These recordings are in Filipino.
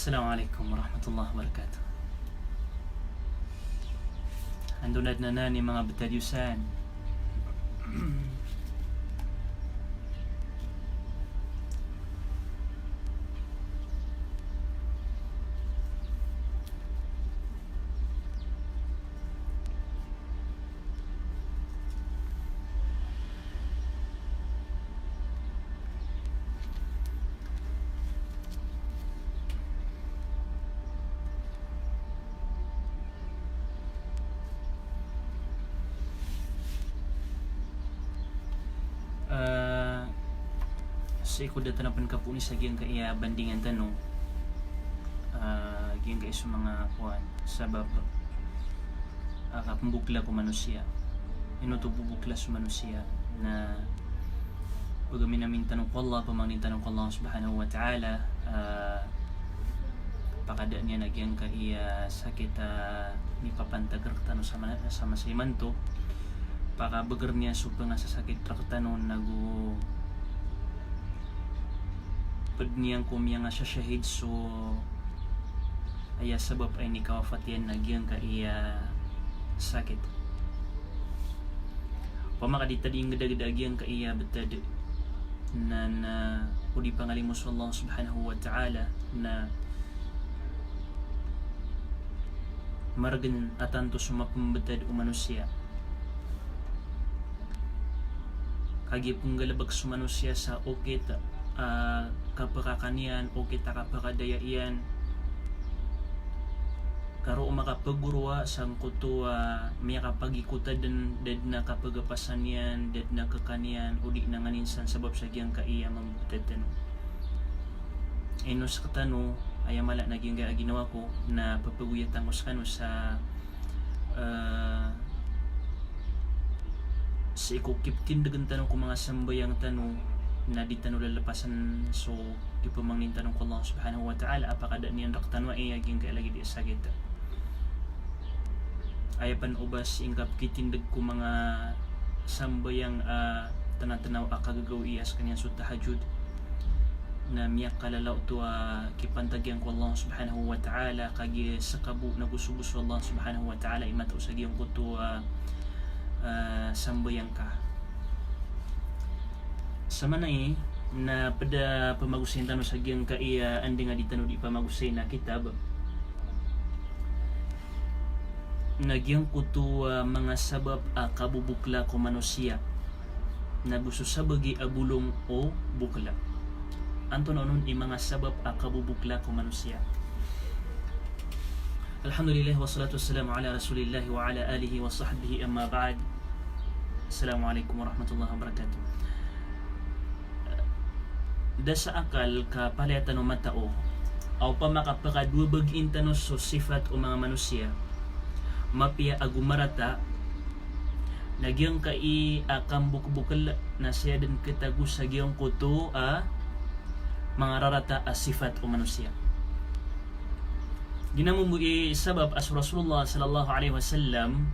Assalamualaikum warahmatullahi wabarakatuh. Andunad na ni mga batadyusan. Sa ikod na tanapan ka po ni sa giyang kaya bandingan tanong giyang kaya sa mga kuhan sabab kapambukla ko manusia inutububukla sa manusia na pagamin namin tanong ko Allah pamangin tanong ko Allah subhanahu wa ta'ala pakada niya na giyang kaya sakit ni papantagar tanong sa masayman to pakabagar niya supa nga sa sakit trak tanong nagu pad niyang kumiyang nga siya shahid so aya sabab ay ni kawafatian nagyang ka iya sakit pamakadita di ngadagadagyan ka iya betad na udi pangalimos Allah subhanahu wa ta'ala na margan atanto sumapambetad o manusia kagi pong galabag sa manusia sa okit kapakakanian o kita kapakadayaian karo makapagurwa sang kuto miya kapagikuta dan dad na kapagapasanian dad na kakanian o di nanganinsan sabab sa giyang kaiya mamutad tanong enos katano ay mala naging ginawa ko na papaguyat ang uskano sa ikukiptin dagan tanong ko mga sambayang tanong na di tanong lalapasan so di pamangnin tanong ko Allah subhanahu wa ta'ala apakada niyan raktanwa aging kailagi di sakit ayapan ubas ingkap kitindag ko mga sambayang tanatanaw akagagaw iyas kanyang so tahajud na miyak kalalaw to kipantagyan ko Allah subhanahu wa ta'ala kagi sakabu na gusto Allah subhanahu wa ta'ala imataw sa giyong ko to sambayang ka sama na na pada pamagusin tanong sa giyang kaiya andi nga di tanong di pamagusin na kitab nagyang kuto mga sabab kabubukla ko manusia na gusto sabagi abulong o bukla anto nonon mga sabab kabubukla ko manusia. Alhamdulillah wassalatu wassalamu ala rasulillah wa ala alihi wa sahbihi amma ba'd. Assalamualaikum warahmatullahi wabarakatuh. Da sa akal ka palayatan o matao o pamakapakadwabag intanos so sifat o mga manusia mapia agumarata nagyang kai akambukbukal na siya din kitagus sa giyang kuto mga rarata sifat o manusia ginamumui sabab as Rasulullah sallallahu alaihi wasallam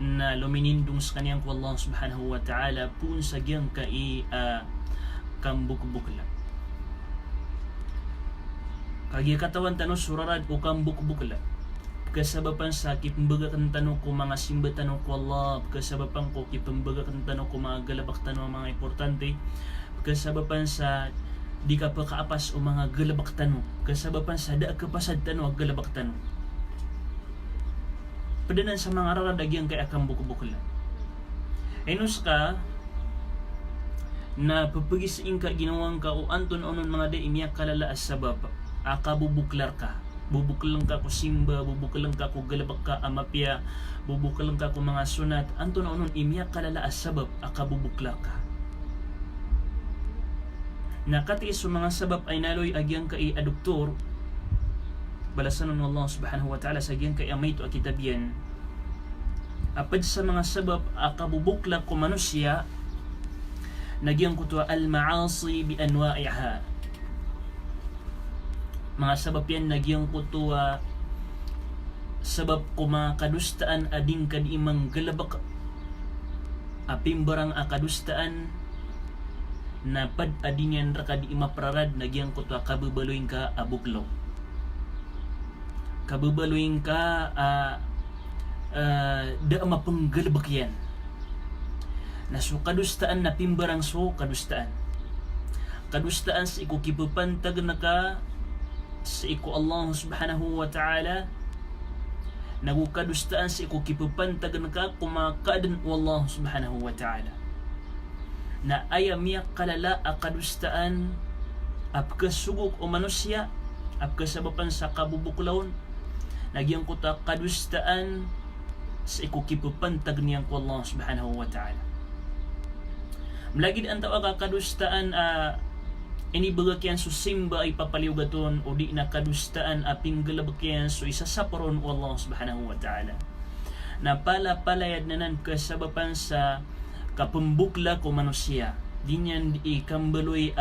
na luminindong sa kaniyang ko Allah subhanahu wa ta'ala pun sa giyang kai kambukbukla kagi katawan tanong surarad o kambukbukla kasabapan sa kipambaga kan tanong ko mga simba tanong ko Allah kasabapan ko kipambaga kan tanong ko mga galabak tanong mga importante kasabapan sa di ka pa kaapas o mga galabak tanong kasabapan sa da kapasad tanong galabak tanong padanan sa mga raradagyang kay kambukbukla enos ka na papagisin ka ginawang ka o anton onon mga day imiyak kalala as sabab kabubuklar ka bubuklang ka ko simba bubuklang ka ko galabak ka amapya bubuklang ka ko mga sunat anton onon imiyak kalala as sabab kabubuklar ka nakati sa mga sabab ay naloy agyang ka doktor balasan ng Allah subhanahu wa ta'ala sa agyang ka amay to akitabian apad sa mga sabab kabubuklar ko manusia nagyang ko to al-ma'asi bi anwa'iha mga sabab yan nagyang ko to sabab ko mga kadustaan ading kadimang galabak apimbarang kadustaan na pad adinyan ra kadi imaprarad nagyang ko to kababaloy ka abuklo kababaluin ka da mapanggalabakyan na so kadustaan na pimbarang so kadustaan sa iku kipupantag na ka sa iku Allah subhanahu wa ta'ala nagukadustaan sa iku kipupantag na ka kumakadan Allah subhanahu wa ta'ala na ayamiyak kalala akadustaan apkasugok o manusia apkasabapan sa kabubuklaw nagyang kuta kadustaan sa iku kipupantag niyang ko Allah subhanahu wa ta'ala Malagid ang tawa kadustaan inibagakyan so simba ay papaliugaton o di na kadustaan aping galabakyan so isasaparon o Allah subhanahu wa ta'ala na palayad na nan kasabapan sa kapumbukla ko manusia di niyan ikambaloy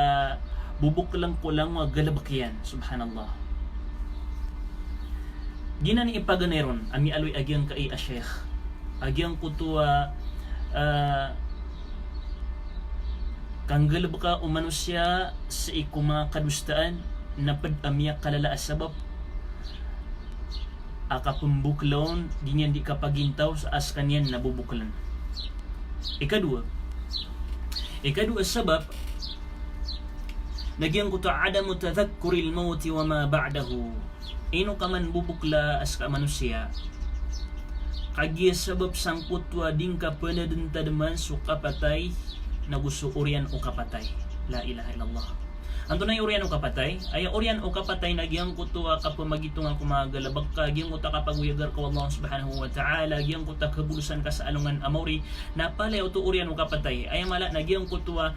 bubuklang ko lang galabakyan subhanallah ginan ipaganeron ami aloy agyang kai a sheikh agyang kutua kanggalab ka o manusia sa ikuma kadustaan na padamiyak kalala asabab akapumbuklaon di niyan di kapagintaw sa askan yan nabubuklan ikadua sabab nagyang kuta adamu tadhakkuril mawti wa ma ba'dahu ino ka man bubukla as ka manusia kagya sabab sangkutwa din ka panadantadaman so kapatay na gusto urian o kapatay la ilaha illallah anto na urian o kapatay ay urian o kapatay nagyang kutuwa kapamagitungan kumagalabag ka gyang kuta kapaguyagar ko Allah subhanahu wa ta'ala gyang kuta kabulusan ka sa alungan amori napalay o to urian o kapatay ay mala nagyang kutuwa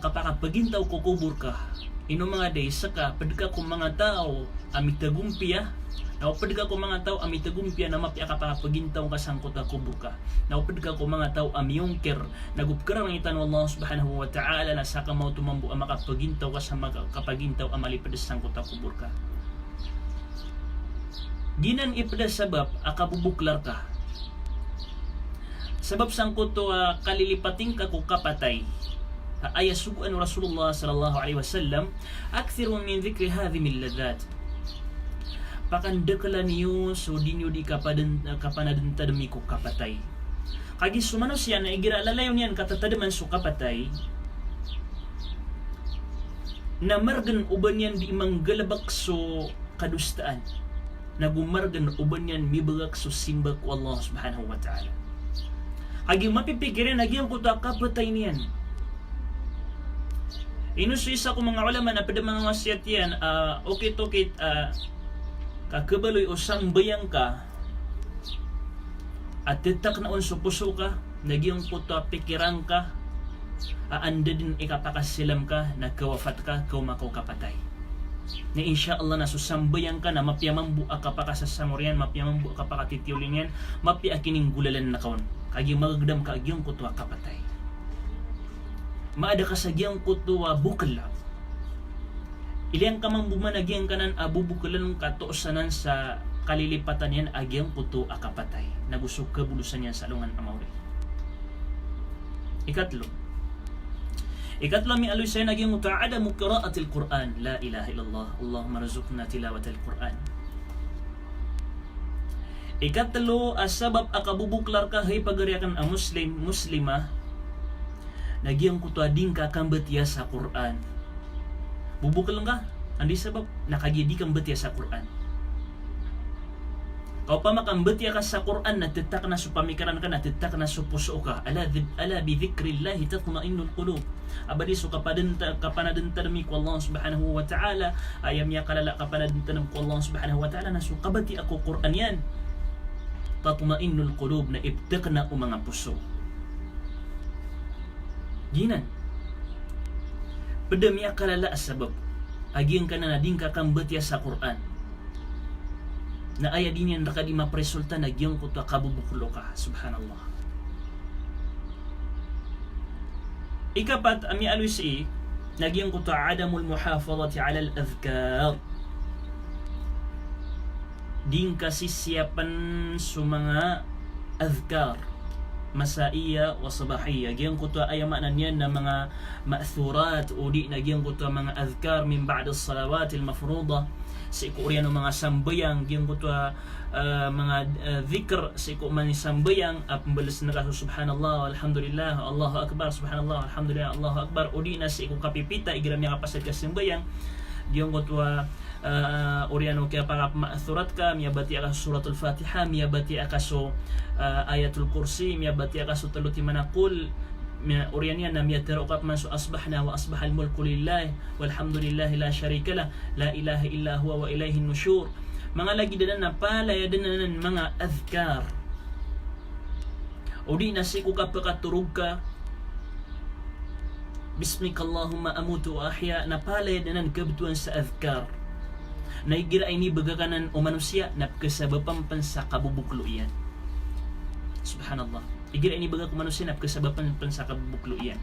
kapakapagintaw ko kubur ka ino mga day saka padka ko mga tao amitagumpiya Naupad ka ko mga tao amitagumpiya na mapya kapapagintaw kasangkot na kubur ka. Naupad ka ko mga tao amiyongker nagupkara ng itan Allah subhanahu wa ta'ala na saka mau tumambu ang makapagintaw ka sa makapagintaw ang malipad sa sangkot na kubur ka. Ginan ipada sabab akabubuklar ka. Sabab sangkot to kalilipating ka ko kapatay. Ayasuguan Rasulullah sallallahu alaihi wasallam akthiru min dhikri hadhimil ladat. Pakandekala niyo so di niyo di kapanadenta demi ko kapatay. Kagi sumano siya na igira lalayon yan katatadaman so kapatay na margan uban yan di manggalabak so kadustaan na gumargan uban yan mibagak so simba ko Allah subhanahu wa ta'ala. Kagi mapipikirin nagyang ko ta kapatay niyan. Inusuisa ko mga ulama na pada mga wasiat yan okit kakabaloy o sambayang ka at titak na unso puso ka nagyang puto pikiran ka aanda din ikapakasilam ka nagkawafat ka kumakaw kapatay na insyaallah na susambayang ka na mapyamambu akapakasasamurian mapyamambu akapakatitiulingan mapyakining gulalan na kaon kagi magagdam ka agyang kutuwa kapatay maada ka sa agyang kutuwa bukla ilang kamang bumanagyan kanan abubukulan katosanan sa kalilipatan yan agyang puto akapatay nagusok kabulusan yan sa alungan amawri. Ikatlo mi aloy sa'yo naging muta'ada mo qira'atil Qur'an la ilaha illallah Allahumma razukna tilawatil Qur'an. Ikatlo asabab akabubuklar ka hay pagariakan ang muslima nagyang kutwading kakambatiya sa Qur'an bubukal ka andi sabab nakagidi kang betya sa Quran. Kau pa makambetya ka sa Quran natitak na sa pamikaran ka natitak na sa puso ka ala bi dhikrillah tatma'innul qulub abadi so kapanadenta mi ko Allah subhanahu wa ta'ala ayam ya kalala kapanadenta ko Allah subhanahu wa ta'ala na so kabati ako Quran yan tatma'innul qulub na ibtakna o mga puso ginan pada miya kalala sabab agyang ka na nading kakambetya sa Quran na aya din yan nakadi mapresulta nagyang kuta kabubuklo ka subhanallah. Ikapat ami alusi nagyang kuta adamul muhafadhati ala al-adhkar din kasisiyapan sa mga adhkar masaiya wa sabahiyya. Giyang ko to ay maanan yan na mga ma'thurat o di na giyang ko to mga adhkar min ba'da as-salawat al-mafruḍa. Sa iko ng mga sambayang giyang ko to mga dhikr sa iko man sambayang pambalas na kaso subhanallah alhamdulillah Allahu akbar subhanallah alhamdulillah Allahu akbar o di na sa iko kapipita igram niya kapasad ka sambayang giyang ko to Oriano kaya para ma'thurat ka miyabati ka suratul Fatiha miyabati ka so ayatul kursi miyabati ka so taluti manakul Orian yan na miyatero ka man so asbahna wa asbahal mulku lillah walhamdulillah la sharika lah la ilaha illa huwa wa ilayhi nusyur. Mga lagi danan na palayadan na mga adhkar o di nasiku ka pakaturog ka bismikallahumma amutu wa ahya na palayadan kabtuan sa adhkar naigira ay ni bagakanan o manusia na kasabapan sa kabubuklo iyan. Subhanallah. Igira ay ni baga ko manusia na kasabapan sa kabubuklo iyan.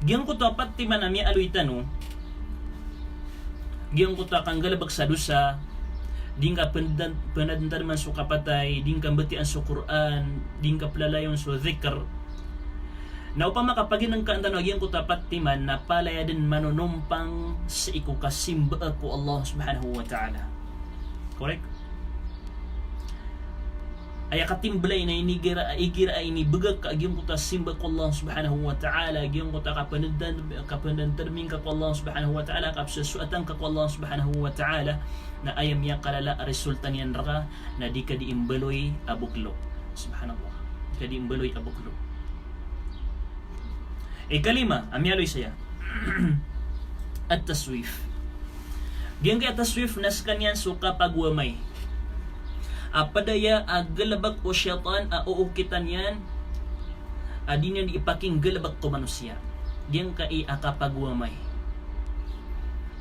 Giyang ko to apat ti manami aluitan no. Giyang ko to kang galabag sa dusa. Ding ka panadantad man so kapatay, ding ka batian so Quran, ding ka plalayon so dhikr. Na upang makapagin ng kaantan nagyang ko tapat timan na palaya din manunumpang sa iku kasimba ko Allah subhanahu wa ta'ala. Correct? Ay katimblay na igira ay inibagag ka agyang ko ta simba ko Allah subhanahu wa ta'ala agyang ko ta kapandan terming ka ko Allah subhanahu wa ta'ala kapsasuatan ka ko Allah subhanahu wa ta'ala na ayam yang kalala resulta niyan raka na di ka diimbaloy abuklo. Subhanallah. Di ka diimbaloy abuklo. Ikalima, amyaloy saya. At-taswif. Diyan kaya taswif nas kanyan suka pagwamay. Apadaya galabag o syaitan uukitan yan. Di niya ipaking galabag ko manusia. Diyan ka akapagwamay.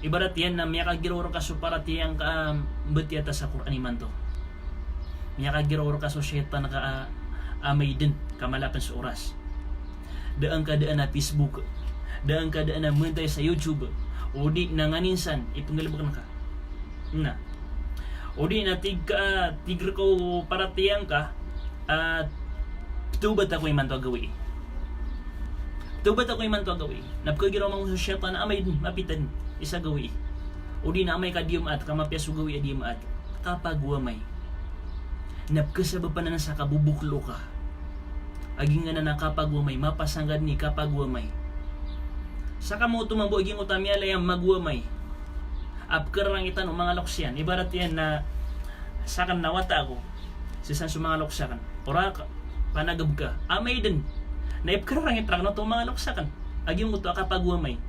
Ibarat yan na miya kagiroro ka so para tiyang ka betiyata sa Quran iman to. Miya kagiroro ka so syaitan ka amay din kamalapan sa oras. Daan kadaan na Facebook, daan kadaan na muntay sa YouTube, o di nanganinsan, ipanggalabag na ka. Na. O di na tigre ko para tiyang ka, at tubat ako iman to agawi. Tubat ako iman to agawi. Napkagiraw mga sa syaitan na amay mapitan, isa gawi. O di na amay ka diyom at, kamapyaso gawi a diyom at, kapagwamay. Napkasaba pa na sa kabubuklo ka. Aging nga na nakapagwamay, mapasanggad ni kapagwamay. Saka mo tumambo, aging utamya layang magwamay. Apkarang itan o mga loksyan. Ibarat yan na sakan nawata ako. Sisan sa mga loksakan. Ora ka, panagab ka. Amay din. Naipkarang itan na ito mga loksakan. Aging mo ito kapagwamay.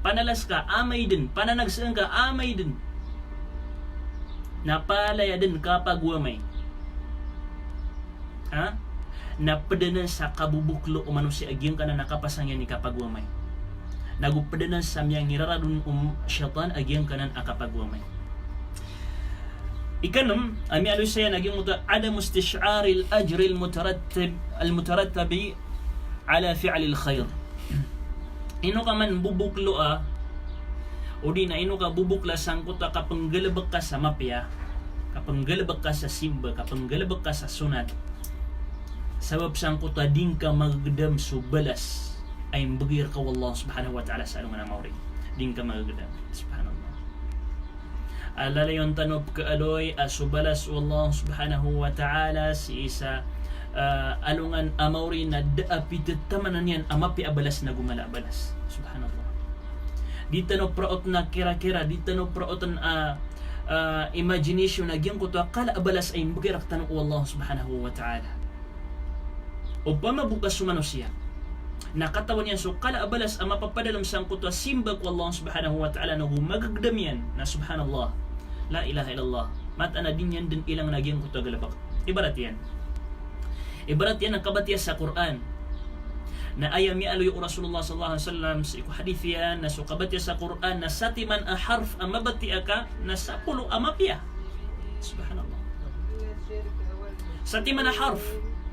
Panalas ka, amay din. Pananagsaan ka, amay din. Napalaya din kapagwamay. Ha? Napadanan sa kabubuklo o manusia agyang ka na nakapasangyan ni kapagwamay. Nagupadanan sa miyang niraradun syaitan agyang ka na akapagwamay. Ikanam, ami aloy saya nagyang muta adam istish'ar al-ajr al-mutarattabi ala fi'l al-khair. Ino ka man bubuklo o di na ino ka bubukla sangkot ka kapanggalabag ka sa mapya, kapanggalabag ka sa simba, kapanggalabag ka sa sunat. Sabab sang kuta din ka magdam so balas ay bagir ka wallah subhanahu wa ta'ala sa anong namawri. Din ka magdam. Subhanallah. Alalayon tanop ka aloy subalas wallah subhanahu wa ta'ala si isa alungan amawri na daapit tamanan yan amapi abalas na gumala-balas. Subhanallah. Di tanop praot na kira-kira, di tanop praot na imagination na gyang kuta kala abalas ay bagir ka tanong wallah subhanahu wa ta'ala. O pamabukas sa manusia nakatawan yan so kala abalas ang mapapadalam sa kuto simba ko Allah subhanahu wa ta'ala na humagagdam yan na subhanallah la ilaha illallah matana din yan din ilang nagyang kuto galabak. Ibarat yan ang kabatiya sa Quran na ayam ya aluy Rasulullah sallallahu alaihi wasallam sa iku hadith yan na so kabatiya sa Quran na satiman a harf ang mabatiya ka na sa pulo amapya. Subhanallah. Satiman a harf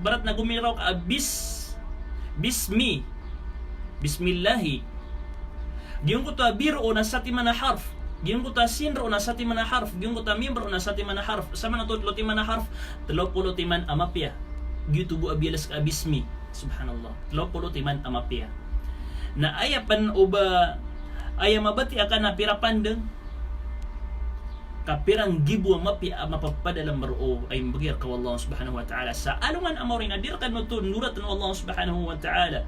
barat na gumiraw ka bismillahi. Diyon ko to biro na sa timan na harf. Giyon ko ta sinro na sa timana harf, giyon ko ta miyembro na sa timana harf. Sama na to timana harf, 30 timan amapya. Giyo tubo abilas ka abismi. Subhanallah. 30 timan amapya. Na ayapan o ba mabati akan na pirapandeng kapirang gibu mapi mapapadalam maro ay magir ka Allah subhanahu wa ta'ala sa alungan amorin adirkan mo to nuratan Allah subhanahu wa ta'ala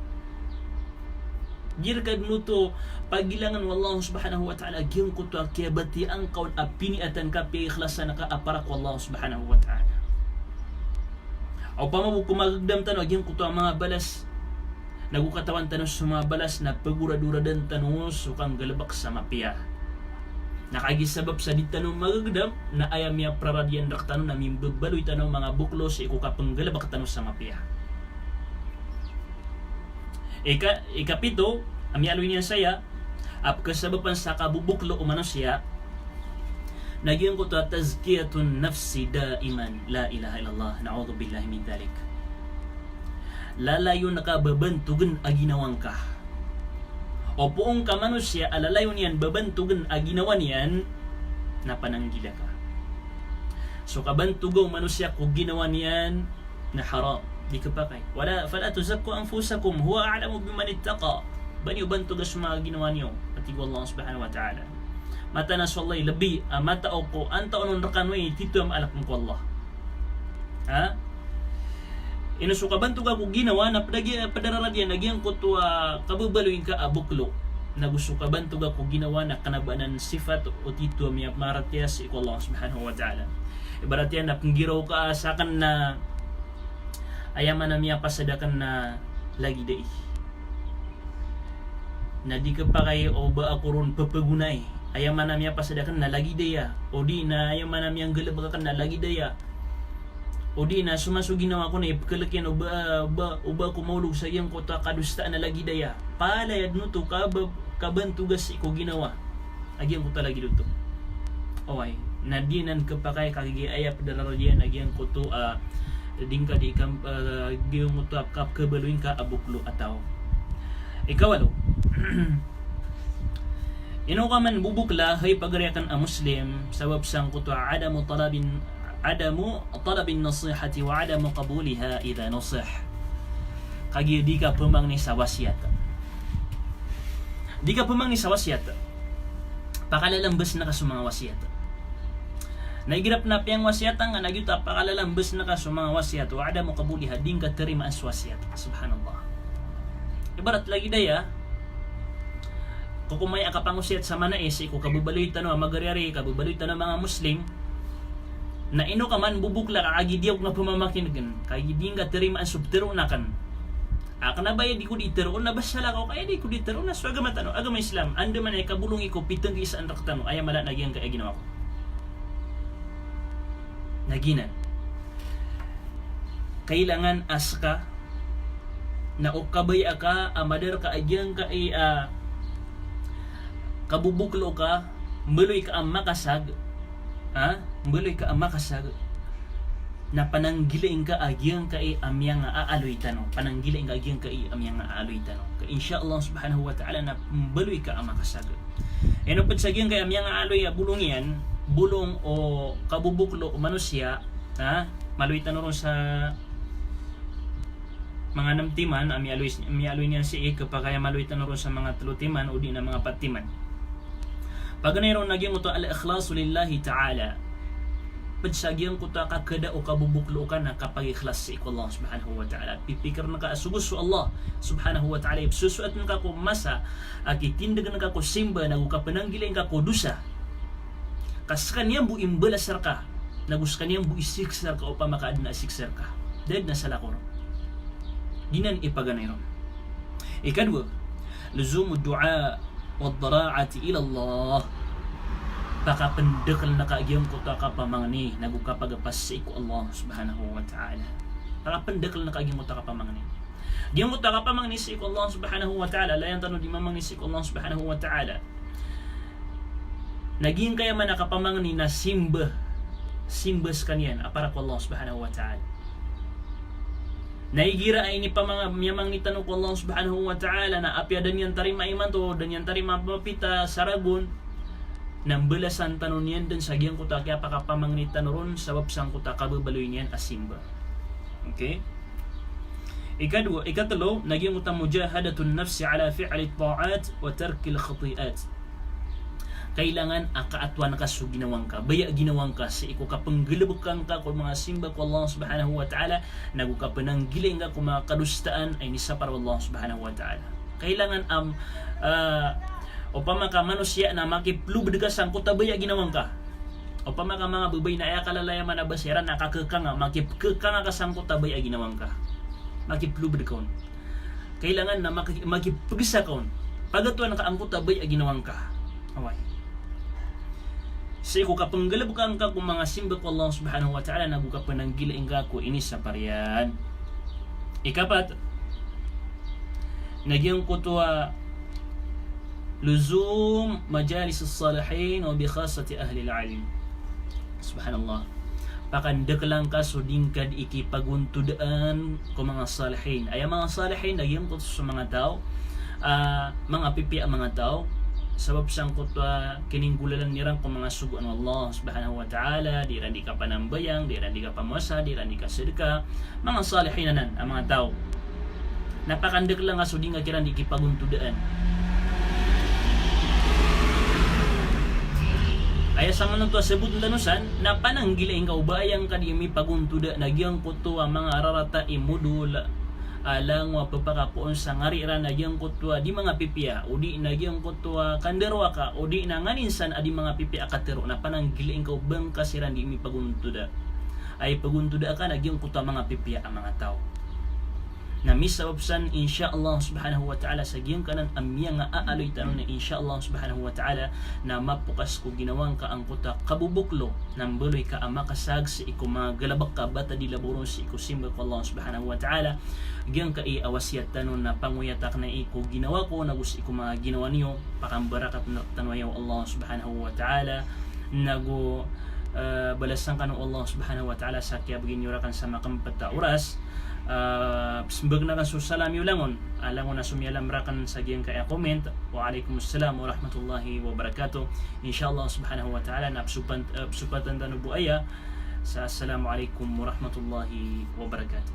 dirkan mo to pagilangan Allah subhanahu wa ta'ala giyon ko to akiyabati ang kaun apiniatan ka pi ikhlasan ka aparak Allah subhanahu wa ta'ala o pamabu kumagdam tanong giyon ko to ang mga balas nagukatawan tanos sa mga balas na pagura-duradan tanos o kang galabak sa mapiya. Nakagisabab sa di tanong magagdam na ayam niya praradyan rak tanong na mimbabaloy tanong mga buklo sa ikukapang galabak tanos sa mapiya. Ikapito, amyaloy niya saya, ap kasabapan sa kabubuklo o manusia, nagyan ko to tazkiyatun nafsi daiman, la ilaha illallah, na'udhu billahi min dhalik. Lalayo nakababantugan aginawang ka. O poong ka manusia, alalayo niyan babantugan aginawan niyan na pananggila ka. So kabantugaw manusia kung ginawa niyan na haram, di ka pakay. Fala tuzakku anfusakum, huwa a'lamu biman ittaqa. Bani ubantuga sa mga ginawa niyo, pati Allah subhanahu wa ta'ala. Mata na sa Allah, labi, mata o ko, anta onon rakanway, tito am alak mo ko Allah. Ha? Inusukaban to ka kung ginawa na padararadian nagyan ko to kababaloyin ka abuklo na gusto ka ban to ka kung ginawa na kanabanan sifat o tito miya maratias iko Allah subhanahu wa ta'ala ibarat yan na panggiraw ka sa akan na ayaman na miya pasadakan na lagi day na di ka pa kayo o ba ako ron papagunay ayaman na miya pasadakan na lagi daya o di na ayaman na miyang galabakakan na lagi daya o di na sumaso ginawa ko na ipkalakyan o ba kumaulog sa iyang kota kadustaan na lagi daya palayad no to kabantugas iko ginawa agyan ko talagi dito okay nadinan kapakay kagigiaya padalaradian agyan ko to ding ka di kam giyong mo to kap kabaluin ka abuklo ataw ikawalo ino ka man bubukla hay pagariakan a muslim sabab sang kuto adamu talabin nasihati wa adamu qabuliha idha nasih kagi di ka pemang ni sa wasiat di ka pemang ni sa wasiat pakalalambes na ka sa mga wasiat naigirap na piyang wasiat nga nagyuta pakalalambes na ka sa mga wasiat wa adamu qabuliha din ka terima as wasiat subhanallah ibarat lagi daya kung kumay akapangusiat sa manais iko kabubaloy tanong magariari kabubaloy tanong mga muslim na ino ka man bubukla ka agidiyaw nga pumamakingan kagiding ka terima ang subtero na kan na ba di ko ditero na basala ko kaya di ko ditero na so agama tanong agama Islam ando man ay kabulong iko pitang isang raktano ay mala nagyan kaya ginawa ko naginan kailangan aska na ukabay ka amadar ka agyan ka ay kabubuklo ka muloy ka ang makasag muloy ka ang makasag na pananggilain ka agyang ka amyang aaloy tanong pananggilain ka agyang ka amyang aaloy tanong ka insyaallah subhanahu wa ta'ala na muloy ka ang makasag eno pud sagyang ka amyang aaloy bulong yan bulong o kabubuklo o manusia maloy tanong sa mga namtiman amialoy niya si kapag kaya maloy tanong sa mga tulutiman o di na mga patiman pag mayroon naging ito al-ikhlasu lillahi ta'ala padsagyan ko ta kakada o kabubuklo ka na kapag ikhlas sa Allah subhanahu wa ta'ala pipikir na ka asugos sa Allah subhanahu wa ta'ala ipsusuat na ka ko masa akitindag na ka ko simba nagukapananggilain ka ko dusa kas kaniyang bu imbalasar ka nagus kaniyang bu isiksar ka o pamakaad na isiksar ka dahil nasa lakor dinan ipaganay ron ikadwa luzumu du'a wadara'ati ila Allah pakapendekal na kaagyang ko ta kapamangani nagukapagapas sa iku Allah subhanahu wa ta'ala pakapendekal na kaagyang ko ta kapamangani gyang ko ta kapamangani sa iku Allah subhanahu wa ta'ala layan tanong di mamangani sa iku Allah subhanahu wa ta'ala naging kaya man nakapamangani na simbas kanyan aparak Allah subhanahu wa ta'ala naigira ay ni pa mga miyamang ni tanong ko Allah subhanahu wa ta'ala na apya dan yan tarima iman to dan yan tarima mapita saragon nang belasan tanon yan dan sa giyang kuta kaya pakapamangnitan ron sabab sang kuta kababaloy niyan asimba. Okay? Ikatlo, naging utang mujahadatun nafsi ala fi'li ta'at wa tarkil khati'at. Kailangan akaatwan ka so ginawang ka. Baya ginawang ka sa iko kapanggilabukan ka kung mga simba ko Allah subhanahu wa ta'ala, nagu ka pananggiling ka kung mga kadustaan ay nisa para Allah subhanahu wa ta'ala. Kailangan o pamaka manusia na makiplubd ka sang kutabaya ginawang ka. O pamaka mga babay na ay kalalayaman na basiran nakakakanga makipkakanga ka sang kutabaya ginawang ka. Makiplubd ka. Kailangan na makipagsa ka. Pagatuan ka ang kutabaya ginawang ka. Away. Sa iko kapanggalabkan ka kung mga simba ko Allah subhanahu wa ta'ala nagu ka pananggilaing ka ko ini sa pariyan. Ikapat, nagyang kutuwa luzum majalis as-salihin wa bikhasati ahli al-alim. Subhanallah. Pakandak lang ka so dingkad ikipaguntudaan ko mga salihin. Ay mga salihin nagyang kuto sa mga tao, mga pipi ang mga tao sabab sang kuto kiningulalan nirang ko mga sugo ng Allah subhanahu wa ta'ala, di ran di ka panambayang, di ran di ka pamasa, di ran di ka sedekah, mga salihin nanan ang mga tao. Napakandak lang ka so dingkad kiran ikipaguntudaan. Ay sa manong to sebut tanusan na pananggilaing kaubayang kadimi paguntuda nagyang kuto ang mga ararata imudul alang wa papakapoon sa ngarira nagyang kuto di mga pipia o di nagyang kuto kanderwa ka o di nanganinsan adi mga pipia katero na pananggilaing kaubang kasiran di mi paguntuda ay paguntuda ka nagyang kuto mga pipia ang mga tao na misababsan insyaallah subhanahu wa ta'ala sa giyang kanan amya nga aaloy tanon na insyaallah subhanahu wa ta'ala na mapukas ko ginawang ka ang kuta kabubuklo nang buloy ka ama kasag sa iku mga galabak ka bata di laboron sa iku simba ko Allah subhanahu wa ta'ala giyang ka iawasiyat tanon na panguyatak na iku ginawa ko nagus iku mga ginawa niyo pakambarakat na tanwayaw Allah subhanahu wa ta'ala nagu balasan ka ng Allah subhanahu wa ta'ala sa kaya bagin yurakan sa makampata oras sembag na kan salam yulangon alangon na sumialam rakan sa giyang kaya comment wa alaikumussalam wa rahmatullahi wa barakatuh insyaallah subhanahu wa ta'ala na supatan tanu buaya sa assalamu alaikum wa rahmatullahi wa barakatuh.